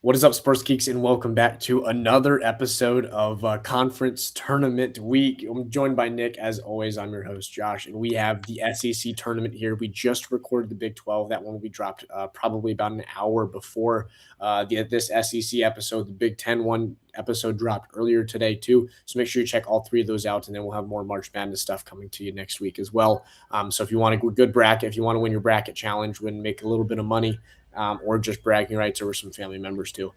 What is up, Sports Geeks, and welcome back to another episode of Conference Tournament Week. I'm joined by Nick. As always, I'm your host, Josh, and we have the SEC tournament here. We just recorded the Big 12. That one will be dropped probably about an hour before this SEC episode. The Big 10 one episode dropped earlier today, too. So make sure you check all three of those out, and then we'll have more March Madness stuff coming to you next week as well. So if you want a good bracket, if you want to win your bracket challenge, make a little bit of money, or just bragging rights over some family members too.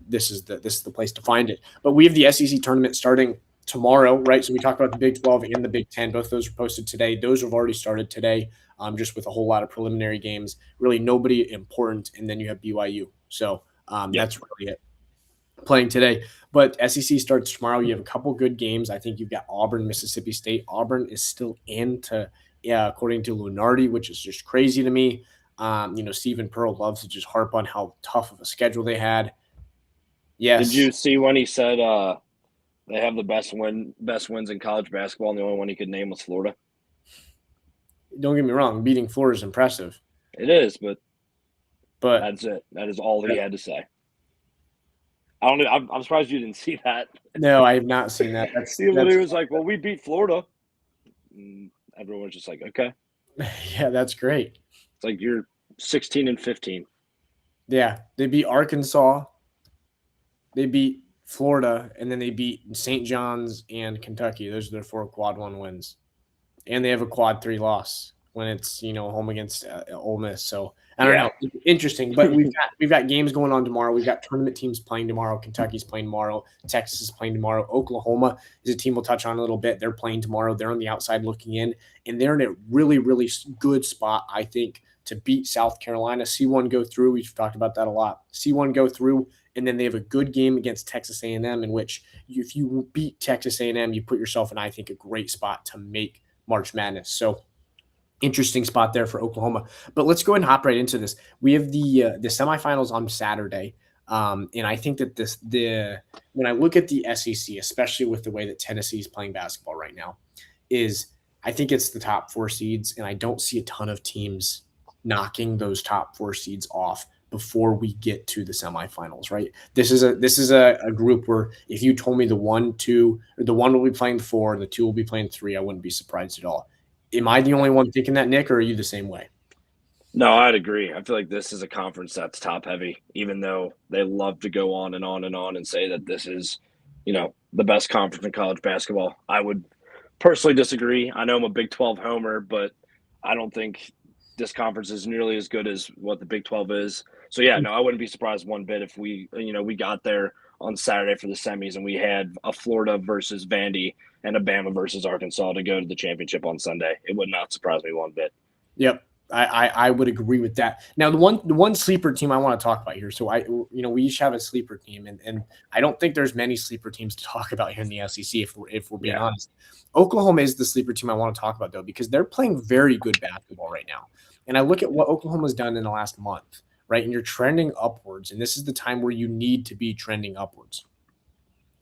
This is the place to find it. But we have the SEC tournament starting tomorrow, right? So we talked about the Big 12 and the Big 10. Both of those are posted today. Those have already started today, just with a whole lot of preliminary games. Really nobody important, and then you have BYU. So that's really it. Playing today, but SEC starts tomorrow. You have a couple good games. I think you've got Auburn, Mississippi State. Auburn is still according to Lunardi, which is just crazy to me. Stephen Pearl loves to just harp on how tough of a schedule they had. Yes. Did you see when he said they have the best wins in college basketball, and the only one he could name was Florida? Don't get me wrong, beating Florida is impressive. It is, but that's it. That is all he had to say. I don't know. I'm surprised you didn't see that. No, I have not seen that. He was like, "Well, we beat Florida." And everyone was just like, "Okay." Yeah, that's great. It's like you're 16-15. Yeah, they beat Arkansas, they beat Florida, and then they beat St. John's and Kentucky. Those are their 4 quad 1 wins, and they have a quad 3 loss when it's home against Ole Miss. So I don't know, interesting. But we've got games going on tomorrow. We've got tournament teams playing tomorrow. Kentucky's playing tomorrow. Texas is playing tomorrow. Oklahoma is a team we'll touch on a little bit. They're playing tomorrow. They're on the outside looking in, and they're in a really, really good spot, I think, to beat South Carolina. C1 go through. We've talked about that a lot. C1 go through, and then they have a good game against Texas A&M, in which if you beat Texas A&M, you put yourself in, I think, a great spot to make March Madness. So interesting spot there for Oklahoma. But let's go ahead and hop right into this. We have the semifinals on Saturday. And I think that when I look at the SEC, especially with the way that Tennessee is playing basketball right now, I think it's the top 4 seeds, and I don't see a ton of teams knocking those top 4 seeds off before we get to the semifinals, right? This is a group where if you told me the 1 will be playing 4 and the 2 will be playing 3, I wouldn't be surprised at all. Am I the only one thinking that, Nick, or are you the same way? No, I'd agree. I feel like this is a conference that's top heavy, even though they love to go on and on and on and say that this is, the best conference in college basketball. I would personally disagree. I know I'm a Big 12 homer, but I don't think this conference is nearly as good as what the Big 12 is. So, yeah, no, I wouldn't be surprised one bit if we got there on Saturday for the semis and we had a Florida versus Vandy and a Bama versus Arkansas to go to the championship on Sunday. It would not surprise me one bit. Yep. I would agree with that. Now, the one sleeper team I want to talk about here. So we each have a sleeper team, and I don't think there's many sleeper teams to talk about here in the SEC. If we're being honest, Oklahoma is the sleeper team I want to talk about though, because they're playing very good basketball right now. And I look at what Oklahoma's done in the last month, right? And you're trending upwards, and this is the time where you need to be trending upwards.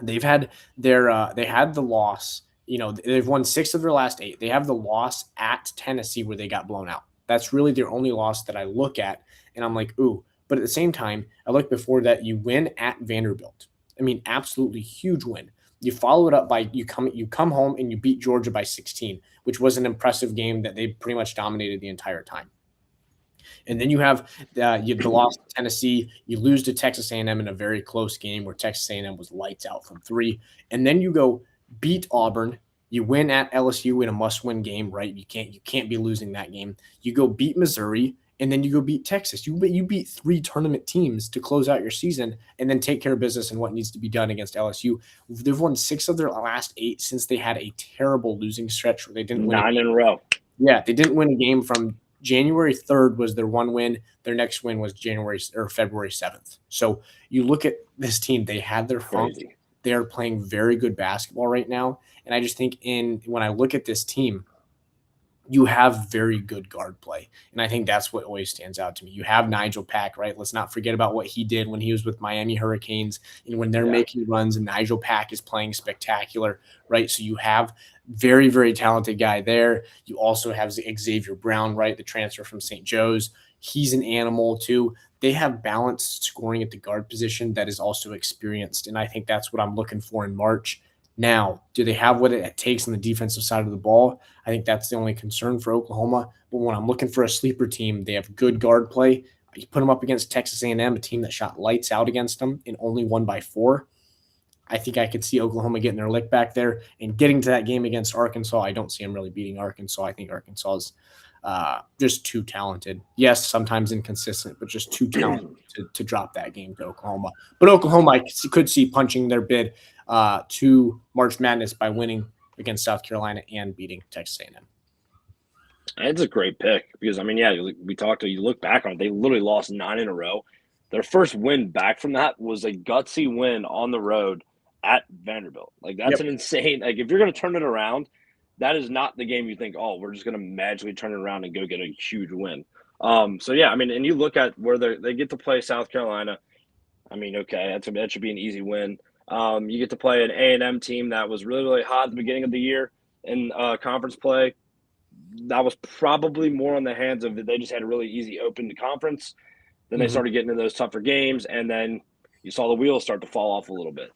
They've had they had the loss. They've won 6 of their last 8. They have the loss at Tennessee where they got blown out. That's really their only loss that I look at, and I'm like, ooh. But at the same time, I look before that, you win at Vanderbilt. I mean, absolutely huge win. You follow it up by you come home and you beat Georgia by 16, which was an impressive game that they pretty much dominated the entire time. And then you have the loss to Tennessee. You lose to Texas A&M in a very close game where Texas A&M was lights out from 3. And then you go beat Auburn. You win at LSU in a must-win game, right? You can't be losing that game. You go beat Missouri, and then you go beat Texas. You beat 3 tournament teams to close out your season, and then take care of business and what needs to be done against LSU. They've won 6 of their last 8 since they had a terrible losing stretch where they didn't win 9 in a row. Yeah, they didn't win a game from January 3rd was their one win. Their next win was February 7th. So you look at this team; they had their funk. They are playing very good basketball right now, and I just think when I look at this team, you have very good guard play. And I think that's what always stands out to me. You have Nigel Pack, right? Let's not forget about what he did when he was with Miami Hurricanes and when they're making runs, and Nigel Pack is playing spectacular, right? So you have very, very talented guy there. You also have Xavier Brown, right? The transfer from St. Joe's. He's an animal too. they have balanced scoring at the guard position that is also experienced. And I think that's what I'm looking for in March. Now, do they have what it takes on the defensive side of the ball? I think that's the only concern for Oklahoma. But when I'm looking for a sleeper team, they have good guard play. You put them up against Texas A&M, a team that shot lights out against them and only won by 4. I think I could see Oklahoma getting their lick back there and getting to that game against Arkansas. I don't see them really beating Arkansas. I think Arkansas is just too talented. Yes, sometimes inconsistent, but just too talented to drop that game to Oklahoma. But Oklahoma, I could see punching their bid to March Madness by winning against South Carolina and beating Texas A&M. It's a great pick because, I mean, yeah, we talked to you. Look back on it, they literally lost 9 in a row. Their first win back from that was a gutsy win on the road at Vanderbilt. Like, that's an insane – like, if you're going to turn it around, that is not the game you think, oh, we're just going to magically turn it around and go get a huge win. So, yeah, I mean, and you look at where they get to play South Carolina. I mean, okay, that should be an easy win. You get to play an A&M team that was really, really hot at the beginning of the year in conference play. That was probably more on the hands of they just had a really easy open to conference. Then they started getting into those tougher games, and then you saw the wheels start to fall off a little bit.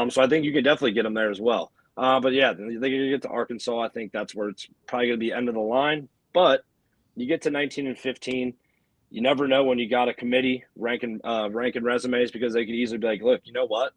So I think you could definitely get them there as well. But, yeah, they get to Arkansas. I think that's where it's probably going to be end of the line. But you get to 19 and 15. You never know when you got a committee ranking resumes because they could easily be like, look, you know what?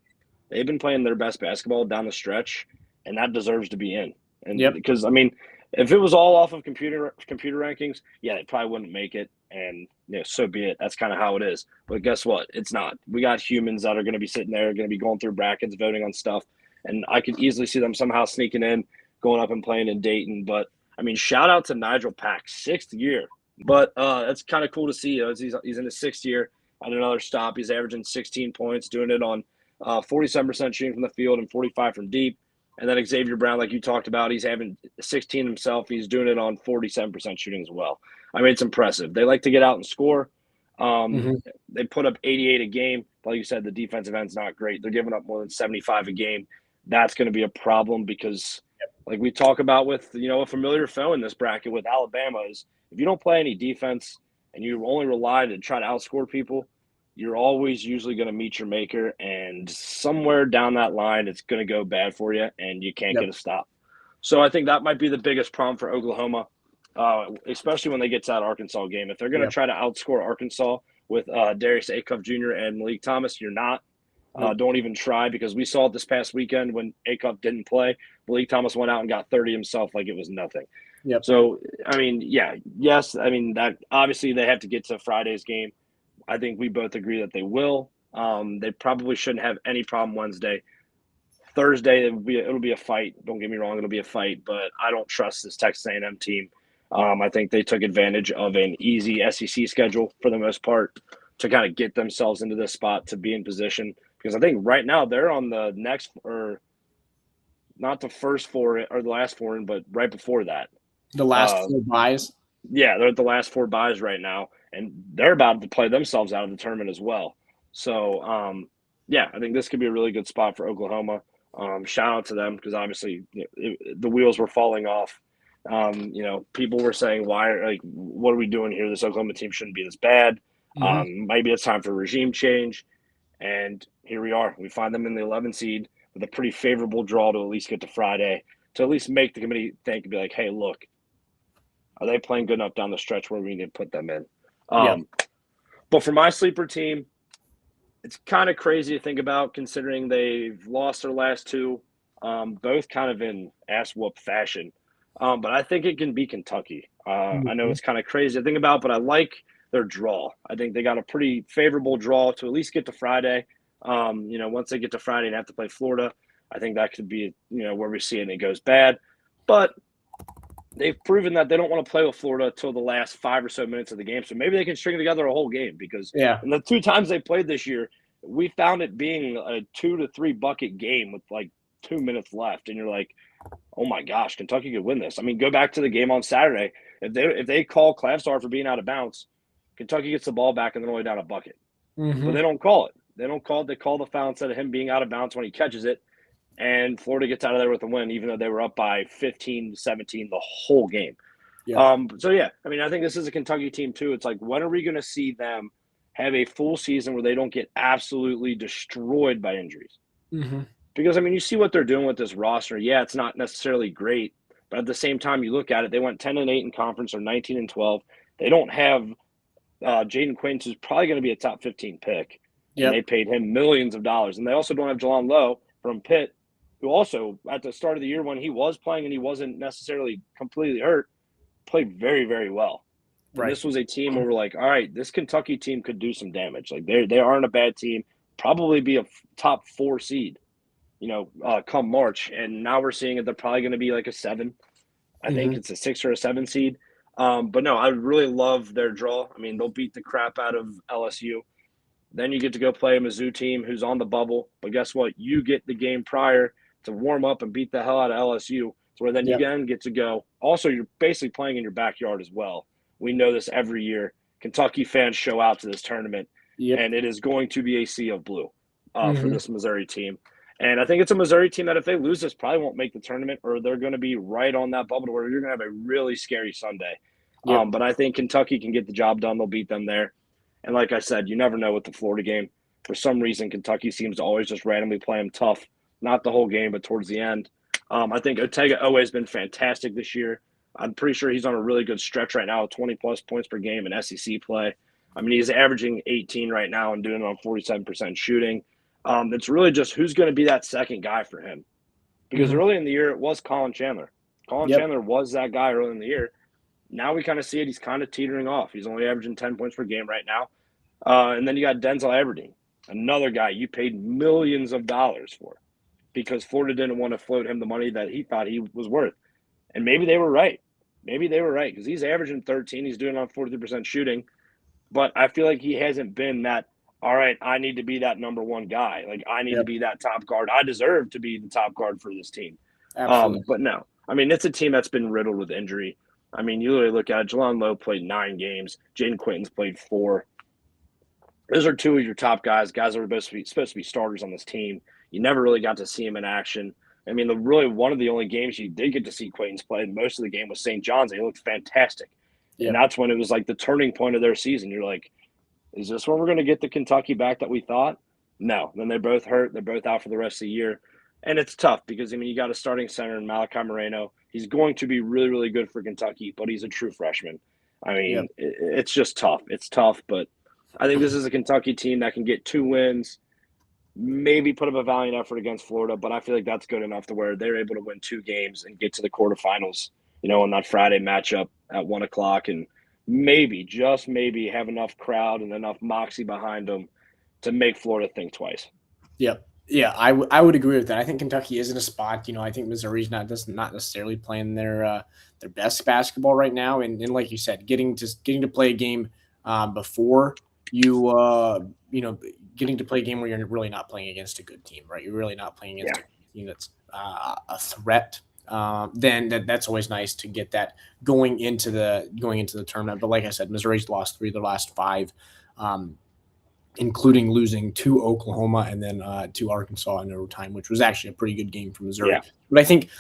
They've been playing their best basketball down the stretch, and that deserves to be in. And because, I mean, if it was all off of computer rankings, yeah, they probably wouldn't make it. And, so be it. That's kind of how it is. But guess what? It's not. We got humans that are going to be sitting there, going to be going through brackets, voting on stuff. And I could easily see them somehow sneaking in, going up and playing in Dayton. But, I mean, shout out to Nigel Pack, 6th year. But that's kind of cool to see. He's in his 6th year at another stop. He's averaging 16 points, doing it on 47% shooting from the field and 45 from deep. And then Xavier Brown, like you talked about, he's having 16 himself. He's doing it on 47% shooting as well. I mean, it's impressive. They like to get out and score. They put up 88 a game. Like you said, the defensive end's not great. They're giving up more than 75 a game. That's going to be a problem because, like we talk about with, a familiar foe in this bracket with Alabama is if you don't play any defense and you only rely to try to outscore people, you're always usually going to meet your maker, and somewhere down that line, it's going to go bad for you, and you can't get a stop. So I think that might be the biggest problem for Oklahoma, especially when they get to that Arkansas game. If they're going to try to outscore Arkansas with Darius Acuff Jr. and Malik Thomas, you're not. Don't even try because we saw it this past weekend when Acuff didn't play. Malik Thomas went out and got 30 himself like it was nothing. So, I mean, yes. I mean, that obviously they have to get to Friday's game. I think we both agree that they will. They probably shouldn't have any problem Wednesday. Thursday, it'll be a fight. Don't get me wrong, it'll be a fight, but I don't trust this Texas A&M team. I think they took advantage of an easy SEC schedule for the most part to kind of get themselves into this spot to be in position. Because I think right now they're on the next, or not the first 4 or the last 4, but right before that. The last 4 buys? Yeah, they're at the last 4 buys right now. And they're about to play themselves out of the tournament as well. So, I think this could be a really good spot for Oklahoma. Shout out to them because obviously the wheels were falling off. People were saying, what are we doing here? This Oklahoma team shouldn't be this bad. Maybe it's time for regime change. And here we are. We find them in the 11 seed with a pretty favorable draw to at least get to Friday, to at least make the committee think and be like, hey, look, are they playing good enough down the stretch where we need to put them in? But for my sleeper team, it's kind of crazy to think about considering they've lost their last 2, both kind of in ass whoop fashion. But I think it can be Kentucky. I know it's kind of crazy to think about, but I like their draw. I think they got a pretty favorable draw to at least get to Friday. Once they get to Friday and have to play Florida, I think that could be, where we see it and it goes bad. But they've proven that they don't want to play with Florida until the last 5 or so minutes of the game. So maybe they can string together a whole game because in the 2 times they played this year, we found it being a 2 to 3 bucket game with like 2 minutes left. And you're like, oh my gosh, Kentucky could win this. I mean, go back to the game on Saturday. If they call Clavstar for being out of bounds, Kentucky gets the ball back and they're only down a bucket. But they don't call it. They call the foul instead of him being out of bounds when he catches it. And Florida gets out of there with a win, even though they were up by 15-17 the whole game. I mean, I think this is a Kentucky team too. It's like, when are we going to see them have a full season where they don't get absolutely destroyed by injuries. Mm-hmm. Because, I mean, you see what they're doing with this roster. Yeah, it's not necessarily great, but at the same time, you look at it, they went 10-8 in conference or 19-12. They don't have Jaden Quaintance, who's probably going to be a top 15 pick, and they Yep. paid him millions of dollars. And they also don't have Jalon Lowe from Pitt, who also, at the start of the year when he was playing and he wasn't necessarily completely hurt, played very, very well. And Right. this was a team where we're like, all right, this Kentucky team could do some damage. Like they aren't a bad team, probably be a top 4 seed, come March. And now we're seeing it. They're probably going to be like a 7. I think Mm-hmm. it's a 6 or a 7 seed. But no, I really love their draw. I mean, they'll beat the crap out of LSU. Then you get to go play a Mizzou team who's on the bubble. But guess what? You get the game prior to warm up and beat the hell out of LSU. So where then you Yep. again get to go. Also, you're basically playing in your backyard as well. We know this every year. Kentucky fans show out to this tournament, Yep. and it is going to be a sea of blue for Mm-hmm. this Missouri team. And I think it's a Missouri team that if they lose this, probably won't make the tournament, or they're going to be right on that bubble where you're going to have a really scary Sunday. Yep. But I think Kentucky can get the job done. They'll beat them there. And like I said, you never know with the Florida game. For some reason, Kentucky seems to always just randomly play them tough. Not the whole game, but towards the end. I think Otega Owe has been fantastic this year. I'm pretty sure he's on a really good stretch right now, 20-plus points per game in SEC play. I mean, he's averaging 18 right now and doing it on 47% shooting. It's really just who's going to be that second guy for him. Because Mm-hmm. early in the year, it was Colin Chandler. Colin Yep. Chandler was that guy early in the year. Now we kind of see it. He's kind of teetering off. He's only averaging 10 points per game right now. And then you got Denzel Aberdeen, another guy you paid millions of dollars for because Florida didn't want to float him the money that he thought he was worth. And maybe they were right. Maybe they were right because he's averaging 13. He's doing it on 43% shooting. But I feel like he hasn't been that, all right, I need to be that number one guy. Like, I need to Yep. be that top guard. I deserve to be the top guard for this team. Absolutely. But no, I mean, it's a team that's been riddled with injury. I mean, you literally look at it, Jalon Lowe played 9 games. Jaden Quaintance played 4. Those are 2 of your top guys that are supposed to be starters on this team. You never really got to see him in action. I mean, really one of the only games you did get to see Quaintance play most of the game was St. John's, and he looked fantastic. Yep. And that's when it was like the turning point of their season. You're like, is this when we're going to get the Kentucky back that we thought? No. Then they both hurt. They're both out for the rest of the year. And it's tough because, I mean, you got a starting center in Malachi Moreno. He's going to be really, really good for Kentucky, but he's a true freshman. I mean, Yep. it's just tough. It's tough, but I think this is a Kentucky team that can get 2 wins, maybe put up a valiant effort against Florida, but I feel like that's good enough to where they're able to win 2 games and get to the quarterfinals, on that Friday matchup at 1 o'clock and maybe, just maybe, have enough crowd and enough moxie behind them to make Florida think twice. Yep. Yeah, I would agree with that. I think Kentucky is in a spot. I think Missouri's not necessarily playing their best basketball right now, and like you said, getting to play a game before you getting to play a game where you're really not playing against a good team, right? You're really not playing against a team that's a threat. Then that's always nice to get that going into the tournament. But like I said, Missouri's lost 3 of their last 5. Including losing to Oklahoma and then to Arkansas in overtime, which was actually a pretty good game for Missouri. Yeah. But I think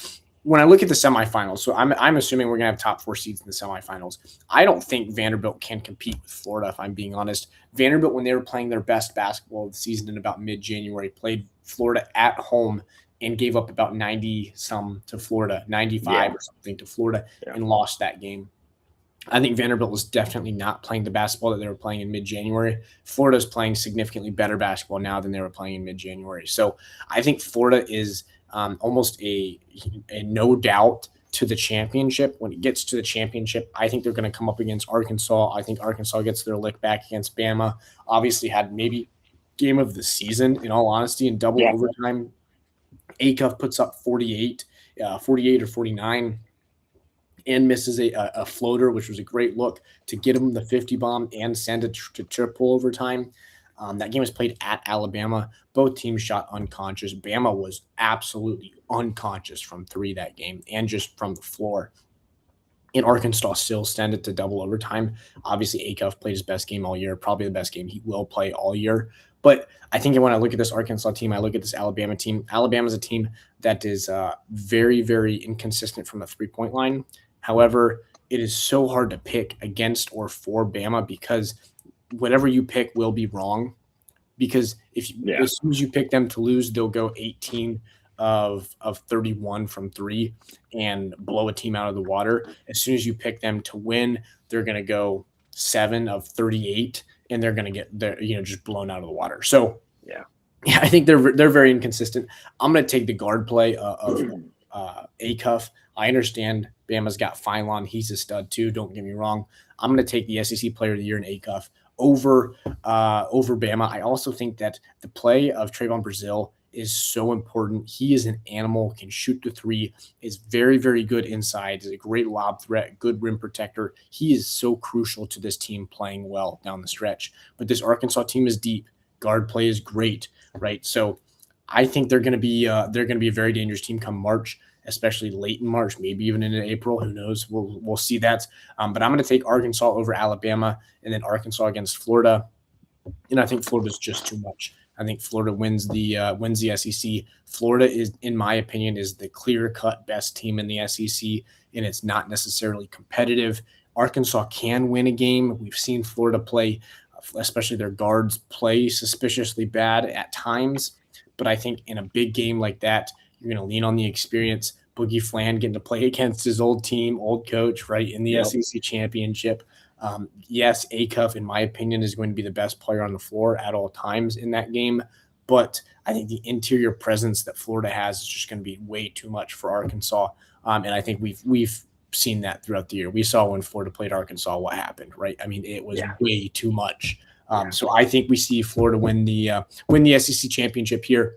when I look at the semifinals, so I'm assuming we're going to have top 4 seeds in the semifinals. I don't think Vanderbilt can compete with Florida, if I'm being honest. Vanderbilt, when they were playing their best basketball of the season in about mid-January, played Florida at home and gave up about 90-some to Florida, 95 or something to Florida, and lost that game. I think Vanderbilt was definitely not playing the basketball that they were playing in mid-January. Florida's playing significantly better basketball now than they were playing in mid-January. So I think Florida is almost a no doubt to the championship. When it gets to the championship, I think they're going to come up against Arkansas. I think Arkansas gets their lick back against Bama. Obviously had maybe game of the season, in all honesty, in double overtime. Acuff puts up 48 or 49. And misses a floater, which was a great look to get him the 50 bomb and send it to triple overtime. That game was played at Alabama. Both teams shot unconscious. Bama was absolutely unconscious from 3 that game and just from the floor. And Arkansas still sent it to double overtime. Obviously, Acuff played his best game all year, probably the best game he will play all year. But I think when I look at this Arkansas team, I look at this Alabama team. Alabama's a team that is very, very inconsistent from the three-point line. However, it is so hard to pick against or for Bama because whatever you pick will be wrong, because as soon as you pick them to lose, they'll go 18 of 31 from 3 and blow a team out of the water. As soon as you pick them to win, they're going to go 7 of 38 and they're going to get just blown out of the water. So yeah, I think they're very inconsistent. I'm going to take the guard play of Acuff. I understand Bama's got Philon. He's a stud too. Don't get me wrong. I'm going to take the SEC Player of the Year in Acuff over Bama. I also think that the play of Trayvon Brazile is so important. He is an animal, can shoot the 3, is very, very good inside, is a great lob threat, good rim protector. He is so crucial to this team playing well down the stretch. But this Arkansas team is deep. Guard play is great, right? So I think they're going to be a very dangerous team come March, especially late in March, maybe even into April. Who knows? We'll see that. But I'm going to take Arkansas over Alabama, and then Arkansas against Florida. And I think Florida's just too much. I think Florida wins the SEC. Florida is, in my opinion, is the clear-cut best team in the SEC, and it's not necessarily competitive. Arkansas can win a game. We've seen Florida play, especially their guards, play suspiciously bad at times. But I think in a big game like that, you're going to lean on the experience. Boogie Flan getting to play against his old team, old coach, right, in the SEC championship. Yes, Acuff, in my opinion, is going to be the best player on the floor at all times in that game. But I think the interior presence that Florida has is just going to be way too much for Arkansas. And I think we've seen that throughout the year. We saw when Florida played Arkansas what happened, right? I mean, it was way too much. So I think we see Florida win the SEC championship here.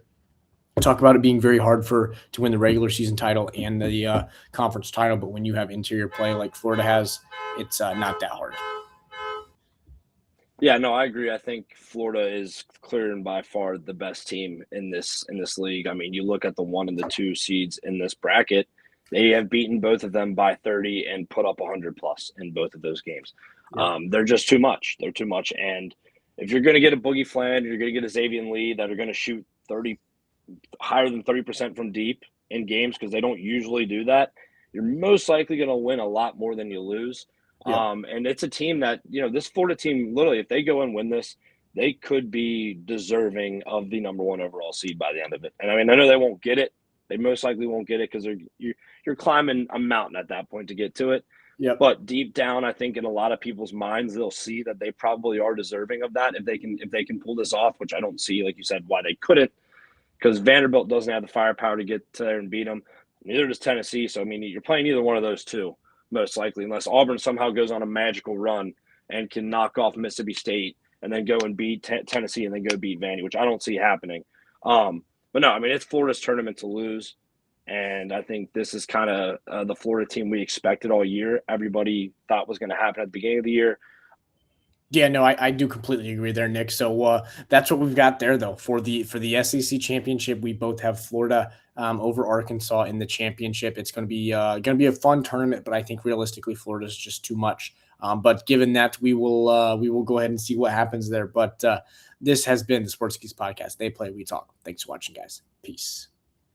Talk about it being very hard to win the regular season title and the conference title, but when you have interior play like Florida has, it's not that hard. Yeah, no, I agree. I think Florida is clear and by far the best team in this league. I mean, you look at the 1 and the 2 seeds in this bracket; they have beaten both of them by 30 and put up 100 plus in both of those games. Yeah. They're just too much. They're too much. And if you're going to get a Boogie Flan, you're going to get a Xavier Lee that are going to shoot higher than 30% from deep in games, because they don't usually do that, you're most likely going to win a lot more than you lose. Yeah. And it's a team that, this Florida team, literally, if they go and win this, they could be deserving of the number 1 overall seed by the end of it. And I mean, I know they won't get it. They most likely won't get it because you're climbing a mountain at that point to get to it. Yeah. But deep down, I think in a lot of people's minds, they'll see that they probably are deserving of that if they can pull this off, which I don't see, like you said, why they couldn't. Because Vanderbilt doesn't have the firepower to get to there and beat them. Neither does Tennessee. So, I mean, you're playing either one of those two, most likely, unless Auburn somehow goes on a magical run and can knock off Mississippi State and then go and beat Tennessee and then go beat Vandy, which I don't see happening. But no, I mean, it's Florida's tournament to lose. And I think this is kind of the Florida team we expected all year. Everybody thought was going to happen at the beginning of the year. Yeah, no, I do completely agree there, Nick. So that's what we've got there, though, for the SEC championship. We both have Florida over Arkansas in the championship. It's going to be a fun tournament, but I think realistically, Florida is just too much. But given that, we will go ahead and see what happens there. But this has been the Sports Geeks podcast. They play, we talk. Thanks for watching, guys. Peace.